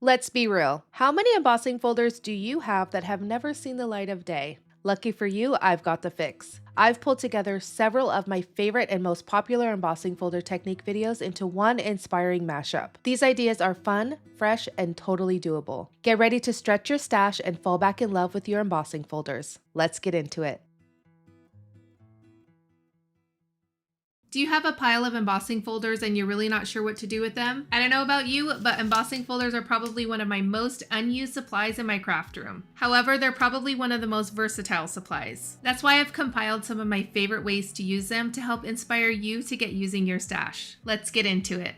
Let's be real. How many embossing folders do you have that have never seen the light of day? Lucky for you, I've got the fix. I've pulled together several of my favorite and most popular embossing folder technique videos into one inspiring mashup. These ideas are fun, fresh, and totally doable. Get ready to stretch your stash and fall back in love with your embossing folders. Let's get into it. Do you have a pile of embossing folders and you're really not sure what to do with them? I don't know about you, but embossing folders are probably one of my most unused supplies in my craft room. However, they're probably one of the most versatile supplies. That's why I've compiled some of my favorite ways to use them to help inspire you to get using your stash. Let's get into it.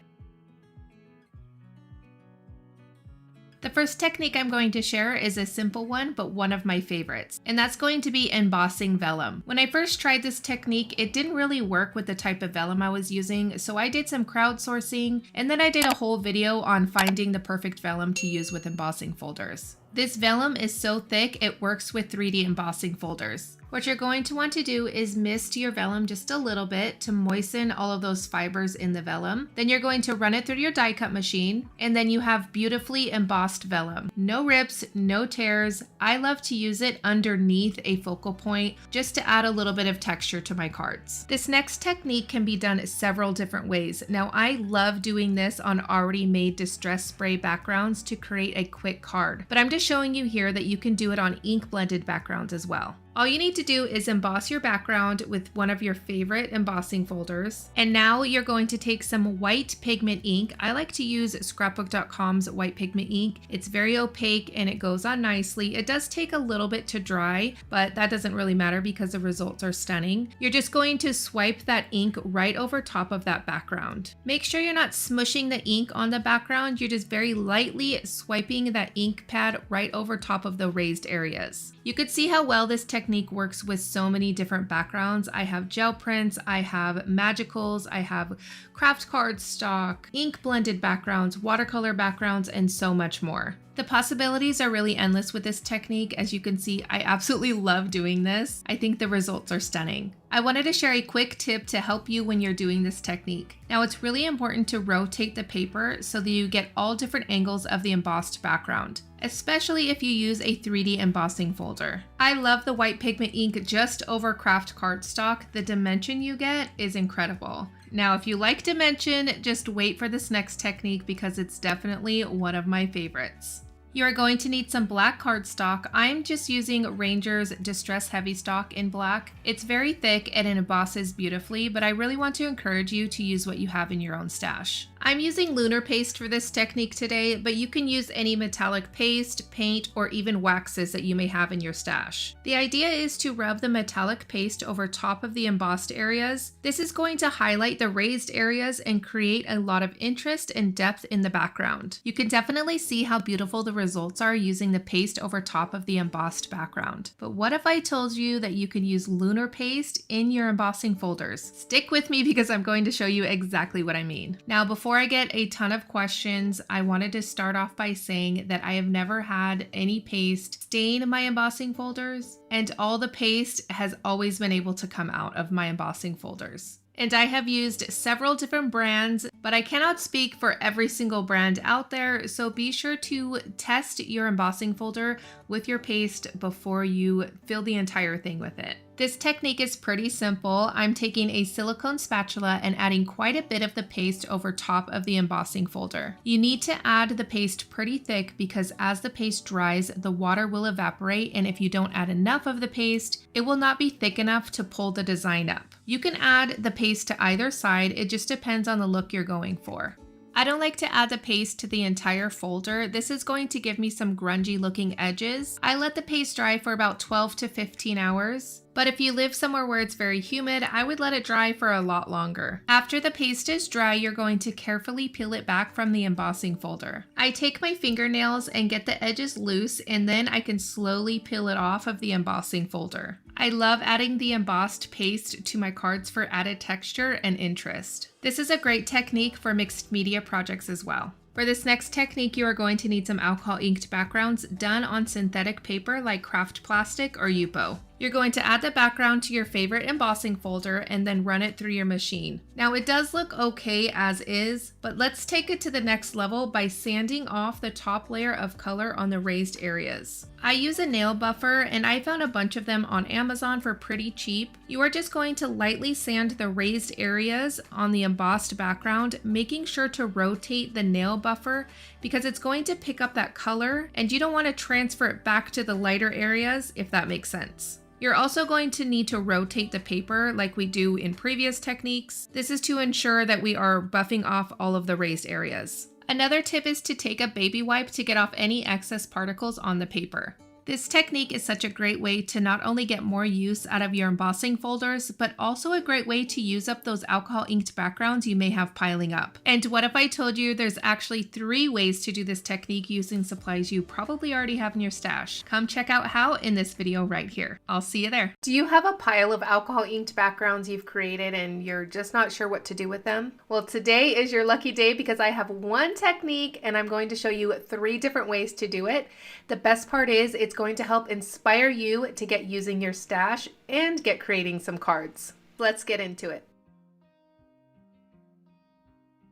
The first technique I'm going to share is a simple one, but one of my favorites, and that's going to be embossing vellum. When I first tried this technique, it didn't really work with the type of vellum I was using, so I did some crowdsourcing, and then I did a whole video on finding the perfect vellum to use with embossing folders. This vellum is so thick, it works with 3D embossing folders. What you're going to want to do is mist your vellum just a little bit to moisten all of those fibers in the vellum. Then you're going to run it through your die cut machine, and then you have beautifully embossed vellum. No rips, no tears. I love to use it underneath a focal point just to add a little bit of texture to my cards. This next technique can be done several different ways. Now, I love doing this on already made distress spray backgrounds to create a quick card, but I'm just showing you here that you can do it on ink blended backgrounds as well. All you need to do is emboss your background with one of your favorite embossing folders. And now you're going to take some white pigment ink. I like to use scrapbook.com's white pigment ink. It's very opaque and it goes on nicely. It does take a little bit to dry, but that doesn't really matter because the results are stunning. You're just going to swipe that ink right over top of that background. Make sure you're not smushing the ink on the background. You're just very lightly swiping that ink pad right over top of the raised areas. You could see how well this technique works with so many different backgrounds. I have gel prints, I have magicals, I have craft cardstock, ink blended backgrounds, watercolor backgrounds, and so much more. The possibilities are really endless with this technique. As you can see, I absolutely love doing this. I think the results are stunning. I wanted to share a quick tip to help you when you're doing this technique. Now, it's really important to rotate the paper so that you get all different angles of the embossed background, especially if you use a 3D embossing folder. I love the white pigment ink just over craft cardstock. The dimension you get is incredible. Now, if you like dimension, just wait for this next technique because it's definitely one of my favorites. You are going to need some black cardstock. I'm just using Ranger's Distress Heavy Stock in black. It's very thick and it embosses beautifully, but I really want to encourage you to use what you have in your own stash. I'm using Lunar Paste for this technique today, but you can use any metallic paste, paint, or even waxes that you may have in your stash. The idea is to rub the metallic paste over top of the embossed areas. This is going to highlight the raised areas and create a lot of interest and depth in the background. You can definitely see how beautiful the results are using the paste over top of the embossed background. But what if I told you that you could use Lunar Paste in your embossing folders? Stick with me because I'm going to show you exactly what I mean. Now, before I get a ton of questions, I wanted to start off by saying that I have never had any paste stain my embossing folders, and all the paste has always been able to come out of my embossing folders. And I have used several different brands, but I cannot speak for every single brand out there, so be sure to test your embossing folder with your paste before you fill the entire thing with it. This technique is pretty simple. I'm taking a silicone spatula and adding quite a bit of the paste over top of the embossing folder. You need to add the paste pretty thick because as the paste dries, the water will evaporate, and if you don't add enough of the paste, it will not be thick enough to pull the design up. You can add the paste to either side, it just depends on the look you're going for. I don't like to add the paste to the entire folder. This is going to give me some grungy looking edges. I let the paste dry for about 12 to 15 hours. But if you live somewhere where it's very humid, I would let it dry for a lot longer. After the paste is dry, you're going to carefully peel it back from the embossing folder. I take my fingernails and get the edges loose, and then I can slowly peel it off of the embossing folder. I love adding the embossed paste to my cards for added texture and interest. This is a great technique for mixed media projects as well. For this next technique, you are going to need some alcohol inked backgrounds done on synthetic paper like craft plastic or Yupo. You're going to add the background to your favorite embossing folder and then run it through your machine. Now it does look okay as is, but let's take it to the next level by sanding off the top layer of color on the raised areas. I use a nail buffer and I found a bunch of them on Amazon for pretty cheap. You are just going to lightly sand the raised areas on the embossed background, making sure to rotate the nail buffer because it's going to pick up that color and you don't want to transfer it back to the lighter areas, if that makes sense. You're also going to need to rotate the paper like we do in previous techniques. This is to ensure that we are buffing off all of the raised areas. Another tip is to take a baby wipe to get off any excess particles on the paper. This technique is such a great way to not only get more use out of your embossing folders, but also a great way to use up those alcohol inked backgrounds you may have piling up. And what if I told you there's actually 3 ways to do this technique using supplies you probably already have in your stash? Come check out how in this video right here. I'll see you there. Do you have a pile of alcohol inked backgrounds you've created and you're just not sure what to do with them? Well, today is your lucky day because I have one technique and I'm going to show you 3 different ways to do it. The best part is it's going to help inspire you to get using your stash and get creating some cards. Let's get into it.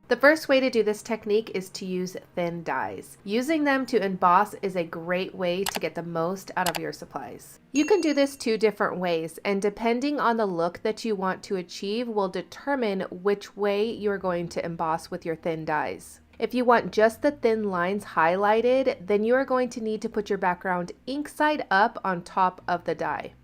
The first way to do this technique is to use thin dies. Using them to emboss is a great way to get the most out of your supplies. You can do this 2 different ways, and depending on the look that you want to achieve will determine which way you're going to emboss with your thin dies. If you want just the thin lines highlighted, then you are going to need to put your background ink side up on top of the die.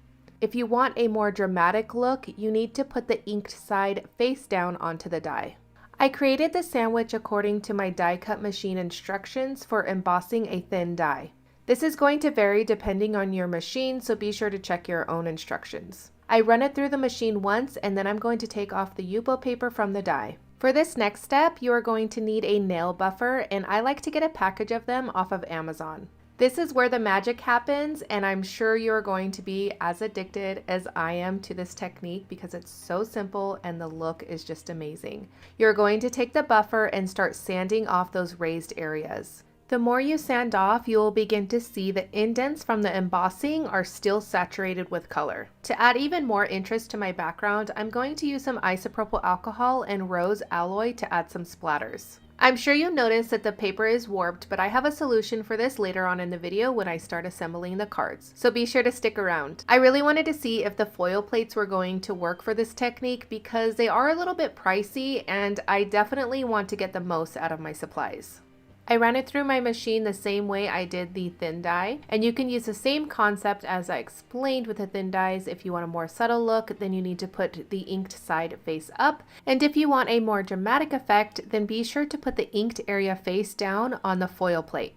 If you want a more dramatic look, you need to put the inked side face down onto the die. I created the sandwich according to my die cut machine instructions for embossing a thin die. This is going to vary depending on your machine, so be sure to check your own instructions. I run it through the machine once and then I'm going to take off the Yupo paper from the die. For this next step, you are going to need a nail buffer, and I like to get a package of them off of Amazon. This is where the magic happens, and I'm sure you're going to be as addicted as I am to this technique because it's so simple and the look is just amazing. You're going to take the buffer and start sanding off those raised areas. The more you sand off, you will begin to see the indents from the embossing are still saturated with color. To add even more interest to my background, I'm going to use some isopropyl alcohol and rose alloy to add some splatters. I'm sure you'll notice that the paper is warped, but I have a solution for this later on in the video when I start assembling the cards, so be sure to stick around. I really wanted to see if the foil plates were going to work for this technique because they are a little bit pricey and I definitely want to get the most out of my supplies. I ran it through my machine the same way I did the thin die, and you can use the same concept as I explained with the thin dies. If you want a more subtle look, then you need to put the inked side face up, and if you want a more dramatic effect, then be sure to put the inked area face down on the foil plate.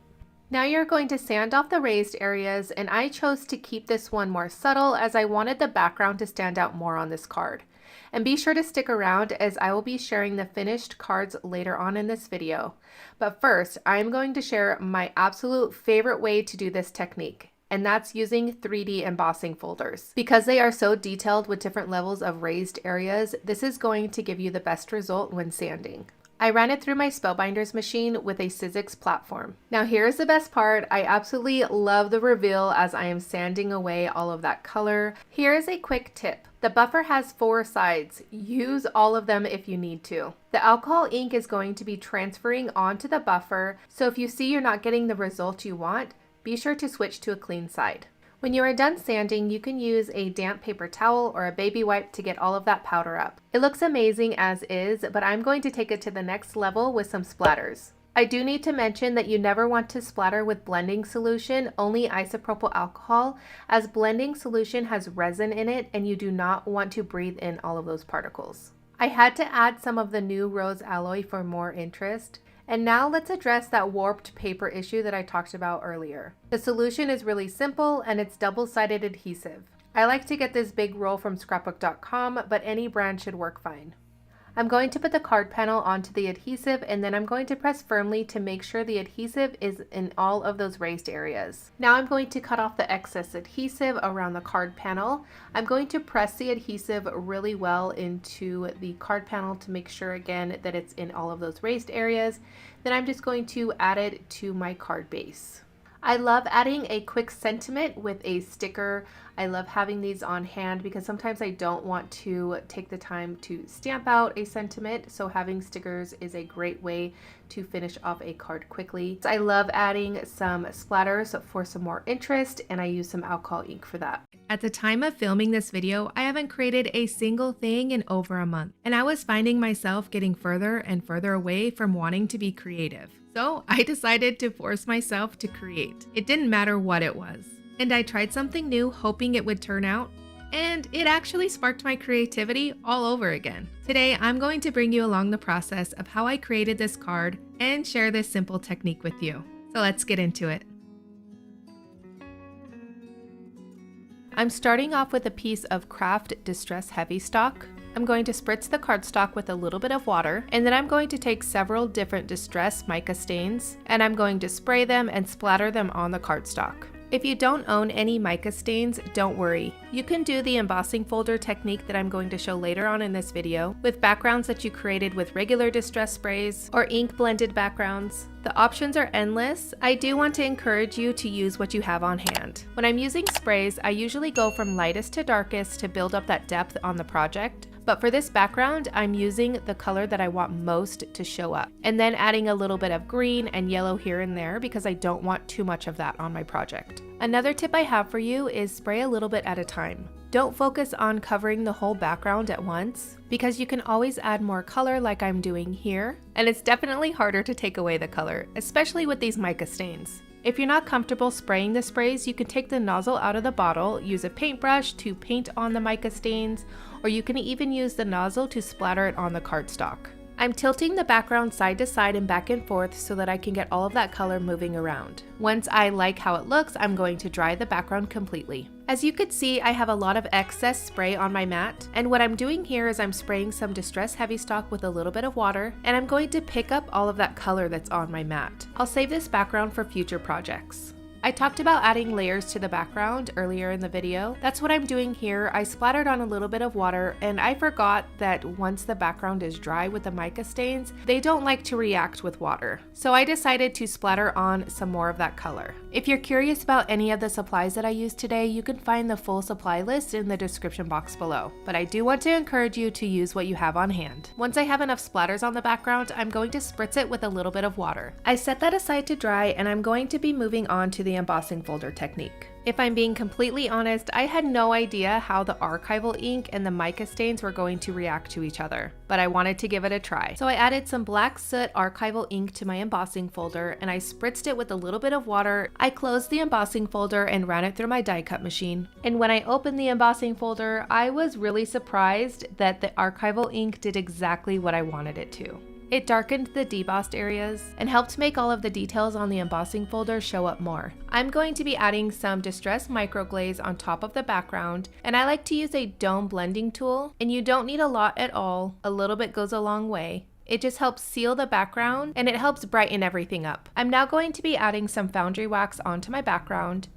Now you're going to sand off the raised areas, and I chose to keep this one more subtle as I wanted the background to stand out more on this card. And be sure to stick around as I will be sharing the finished cards later on in this video. But first, I'm going to share my absolute favorite way to do this technique, and that's using 3D embossing folders. Because they are so detailed with different levels of raised areas, this is going to give you the best result when sanding. I ran it through my Spellbinders machine with a Sizzix platform. Now here's the best part. I absolutely love the reveal as I am sanding away all of that color. Here's a quick tip. The buffer has 4 sides. Use all of them if you need to. The alcohol ink is going to be transferring onto the buffer, so if you see you're not getting the result you want, be sure to switch to a clean side. When you are done sanding, you can use a damp paper towel or a baby wipe to get all of that powder up. It looks amazing as is, but I'm going to take it to the next level with some splatters. I do need to mention that you never want to splatter with blending solution, only isopropyl alcohol, as blending solution has resin in it and you do not want to breathe in all of those particles. I had to add some of the new rose alloy for more interest. And now let's address that warped paper issue that I talked about earlier. The solution is really simple and it's double-sided adhesive. I like to get this big roll from scrapbook.com, but any brand should work fine. I'm going to put the card panel onto the adhesive and then I'm going to press firmly to make sure the adhesive is in all of those raised areas. Now I'm going to cut off the excess adhesive around the card panel. I'm going to press the adhesive really well into the card panel to make sure again that it's in all of those raised areas. Then I'm just going to add it to my card base. I love adding a quick sentiment with a sticker. I love having these on hand because sometimes I don't want to take the time to stamp out a sentiment, so having stickers is a great way to finish off a card quickly. I love adding some splatters for some more interest, and I use some alcohol ink for that. At the time of filming this video, I haven't created a single thing in over a month, and I was finding myself getting further and further away from wanting to be creative. So I decided to force myself to create. It didn't matter what it was. And I tried something new, hoping it would turn out, and it actually sparked my creativity all over again. Today, I'm going to bring you along the process of how I created this card and share this simple technique with you. So let's get into it. I'm starting off with a piece of Craft Distress Heavy Stock. I'm going to spritz the cardstock with a little bit of water, and then I'm going to take several different distress mica stains, and I'm going to spray them and splatter them on the cardstock. If you don't own any mica stains, don't worry. You can do the embossing folder technique that I'm going to show later on in this video with backgrounds that you created with regular distress sprays or ink blended backgrounds. The options are endless. I do want to encourage you to use what you have on hand. When I'm using sprays, I usually go from lightest to darkest to build up that depth on the project. But for this background, I'm using the color that I want most to show up, and then adding a little bit of green and yellow here and there because I don't want too much of that on my project. Another tip I have for you is spray a little bit at a time. Don't focus on covering the whole background at once because you can always add more color like I'm doing here, and it's definitely harder to take away the color, especially with these mica stains. If you're not comfortable spraying the sprays, you can take the nozzle out of the bottle, use a paintbrush to paint on the mica stains, or you can even use the nozzle to splatter it on the cardstock. I'm tilting the background side to side and back and forth so that I can get all of that color moving around. Once I like how it looks, I'm going to dry the background completely. As you could see, I have a lot of excess spray on my mat, and what I'm doing here is I'm spraying some Distress Heavy Stock with a little bit of water, and I'm going to pick up all of that color that's on my mat. I'll save this background for future projects. I talked about adding layers to the background earlier in the video. That's what I'm doing here. I splattered on a little bit of water, and I forgot that once the background is dry with the mica stains, they don't like to react with water. So I decided to splatter on some more of that color. If you're curious about any of the supplies that I used today, you can find the full supply list in the description box below. But I do want to encourage you to use what you have on hand. Once I have enough splatters on the background, I'm going to spritz it with a little bit of water. I set that aside to dry, and I'm going to be moving on to the embossing folder technique. If I'm being completely honest, I had no idea how the archival ink and the mica stains were going to react to each other, but I wanted to give it a try. So I added some black soot archival ink to my embossing folder, and I spritzed it with a little bit of water. I closed the embossing folder and ran it through my die cut machine. And when I opened the embossing folder, I was really surprised that the archival ink did exactly what I wanted it to. It darkened the debossed areas and helped make all of the details on the embossing folder show up more. I'm going to be adding some Distress Microglaze on top of the background, and I like to use a dome blending tool, and you don't need a lot at all. A little bit goes a long way. It just helps seal the background, and it helps brighten everything up. I'm now going to be adding some foundry wax onto my background,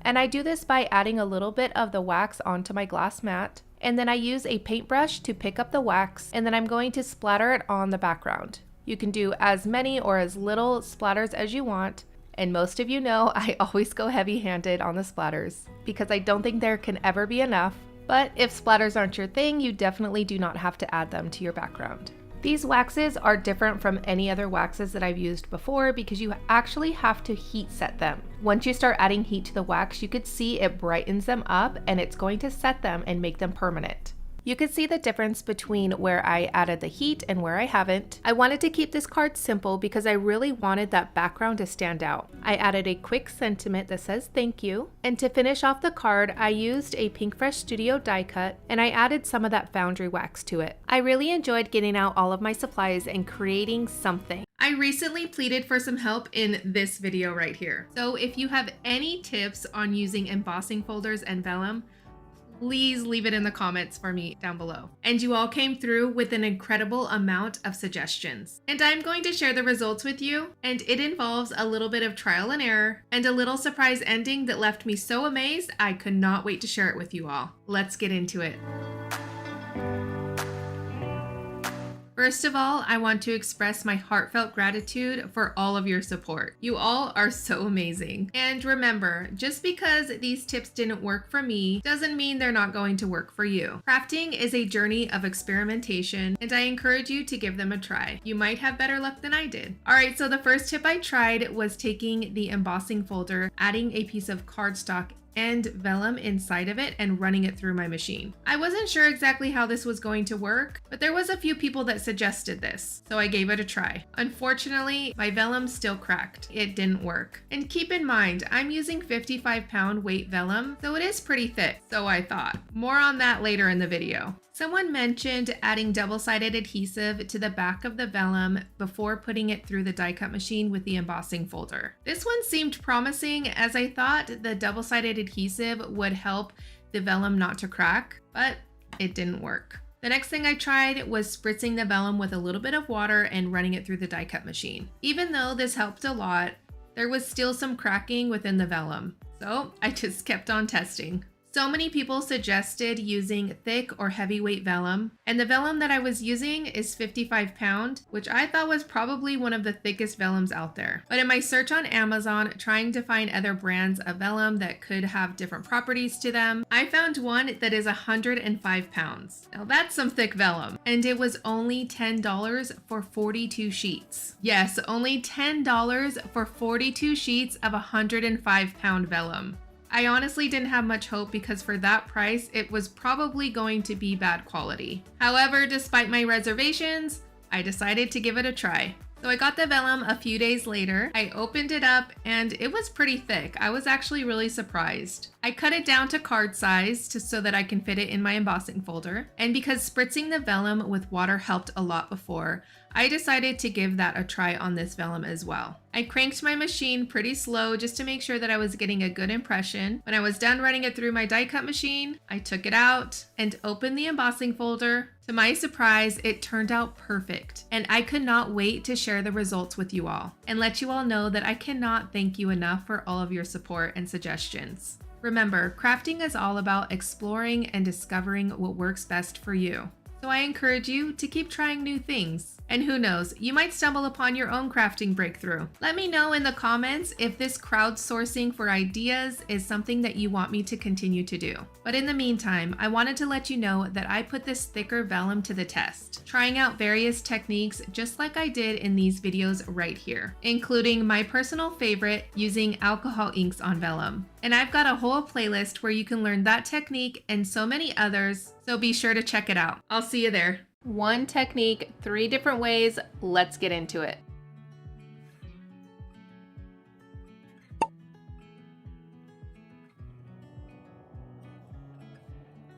and I do this by adding a little bit of the wax onto my glass mat. And then I use a paintbrush to pick up the wax, and then I'm going to splatter it on the background. You can do as many or as little splatters as you want, and most of you know I always go heavy-handed on the splatters because I don't think there can ever be enough, but if splatters aren't your thing, you definitely do not have to add them to your background. These waxes are different from any other waxes that I've used before because you actually have to heat set them. Once you start adding heat to the wax, you could see it brightens them up, and it's going to set them and make them permanent. You can see the difference between where I added the heat and where I haven't. I wanted to keep this card simple because I really wanted that background to stand out. I added a quick sentiment that says thank you, and to finish off the card, I used a Pink Fresh Studio die cut, and I added some of that foundry wax to it. I really enjoyed getting out all of my supplies and creating something. I recently pleaded for some help in this video right here. So if you have any tips on using embossing folders and vellum, please leave it in the comments for me down below. And you all came through with an incredible amount of suggestions. And I'm going to share the results with you, and it involves a little bit of trial and error and a little surprise ending that left me so amazed I could not wait to share it with you all. Let's get into it. First of all, I want to express my heartfelt gratitude for all of your support. You all are so amazing. And remember, just because these tips didn't work for me doesn't mean they're not going to work for you. Crafting is a journey of experimentation, and I encourage you to give them a try. You might have better luck than I did. Alright, so the first tip I tried was taking the embossing folder, adding a piece of cardstock and vellum inside of it and running it through my machine. I wasn't sure exactly how this was going to work, but there was a few people that suggested this, so I gave it a try. Unfortunately, my vellum still cracked. It didn't work. And keep in mind, I'm using 55-pound weight vellum, so it is pretty thick, so I thought. More on that later in the video. Someone mentioned adding double-sided adhesive to the back of the vellum before putting it through the die cut machine with the embossing folder. This one seemed promising, as I thought the double-sided adhesive would help the vellum not to crack, but it didn't work. The next thing I tried was spritzing the vellum with a little bit of water and running it through the die cut machine. Even though this helped a lot, there was still some cracking within the vellum, so I just kept on testing. So many people suggested using thick or heavyweight vellum, and the vellum that I was using is 55 pound, which I thought was probably one of the thickest vellums out there. But in my search on Amazon, trying to find other brands of vellum that could have different properties to them, I found one that is 105 pounds. Now that's some thick vellum, and it was only $10 for 42 sheets. Yes, only $10 for 42 sheets of 105 pound vellum. I honestly didn't have much hope because for that price, it was probably going to be bad quality. However, despite my reservations, I decided to give it a try. So I got the vellum a few days later. I opened it up and it was pretty thick. I was actually really surprised. I cut it down to card size so that I can fit it in my embossing folder. And because spritzing the vellum with water helped a lot before, I decided to give that a try on this vellum as well. I cranked my machine pretty slow just to make sure that I was getting a good impression. When I was done running it through my die cut machine, I took it out and opened the embossing folder. To my surprise, it turned out perfect, and I could not wait to share the results with you all and let you all know that I cannot thank you enough for all of your support and suggestions. Remember, crafting is all about exploring and discovering what works best for you. So I encourage you to keep trying new things. And who knows, you might stumble upon your own crafting breakthrough. Let me know in the comments if this crowdsourcing for ideas is something that you want me to continue to do. But in the meantime, I wanted to let you know that I put this thicker vellum to the test, trying out various techniques just like I did in these videos right here, including my personal favorite, using alcohol inks on vellum. And I've got a whole playlist where you can learn that technique and so many others, so be sure to check it out. I'll see you there. One technique, 3 different ways. Let's get into it.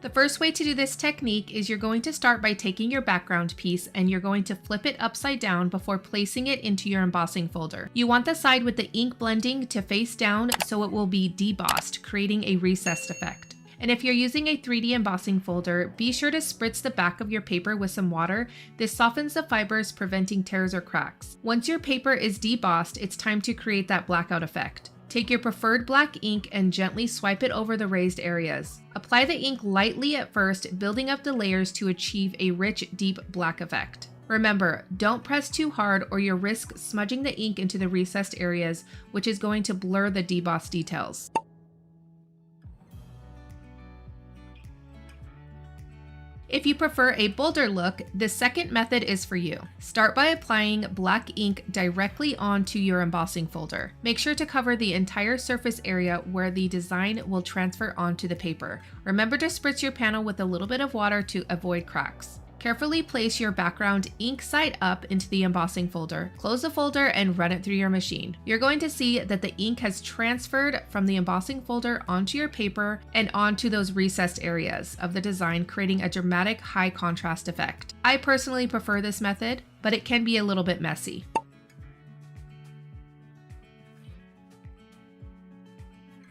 The first way to do this technique is you're going to start by taking your background piece and you're going to flip it upside down before placing it into your embossing folder. You want the side with the ink blending to face down so it will be debossed, creating a recessed effect. And if you're using a 3D embossing folder, be sure to spritz the back of your paper with some water. This softens the fibers, preventing tears or cracks. Once your paper is debossed, it's time to create that blackout effect. Take your preferred black ink and gently swipe it over the raised areas. Apply the ink lightly at first, building up the layers to achieve a rich, deep black effect. Remember, don't press too hard or you'll risk smudging the ink into the recessed areas, which is going to blur the debossed details. If you prefer a bolder look, the second method is for you. Start by applying black ink directly onto your embossing folder. Make sure to cover the entire surface area where the design will transfer onto the paper. Remember to spritz your panel with a little bit of water to avoid cracks. Carefully place your background ink side up into the embossing folder. Close the folder and run it through your machine. You're going to see that the ink has transferred from the embossing folder onto your paper and onto those recessed areas of the design, creating a dramatic high contrast effect. I personally prefer this method, but it can be a little bit messy.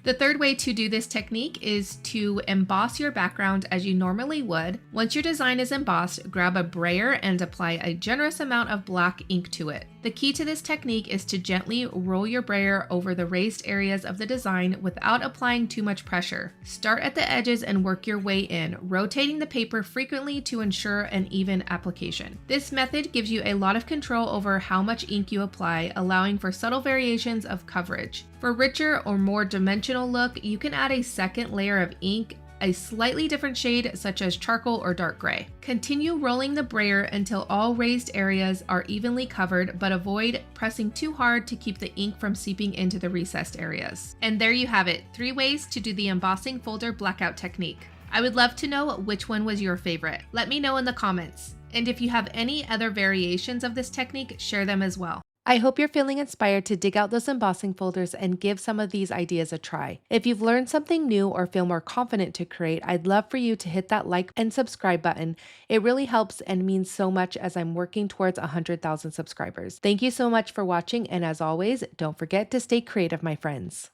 The third way to do this technique is to emboss your background as you normally would. Once your design is embossed, grab a brayer and apply a generous amount of black ink to it. The key to this technique is to gently roll your brayer over the raised areas of the design without applying too much pressure. Start at the edges and work your way in, rotating the paper frequently to ensure an even application. This method gives you a lot of control over how much ink you apply, allowing for subtle variations of coverage. For a richer or more dimensional look, you can add a second layer of ink, a slightly different shade such as charcoal or dark gray. Continue rolling the brayer until all raised areas are evenly covered, but avoid pressing too hard to keep the ink from seeping into the recessed areas. And there you have it, 3 ways to do the embossing folder blackout technique. I would love to know which one was your favorite. Let me know in the comments. And if you have any other variations of this technique, share them as well. I hope you're feeling inspired to dig out those embossing folders and give some of these ideas a try. If you've learned something new or feel more confident to create, I'd love for you to hit that like and subscribe button. It really helps and means so much as I'm working towards 100,000 subscribers. Thank you so much for watching, and as always, don't forget to stay creative, my friends.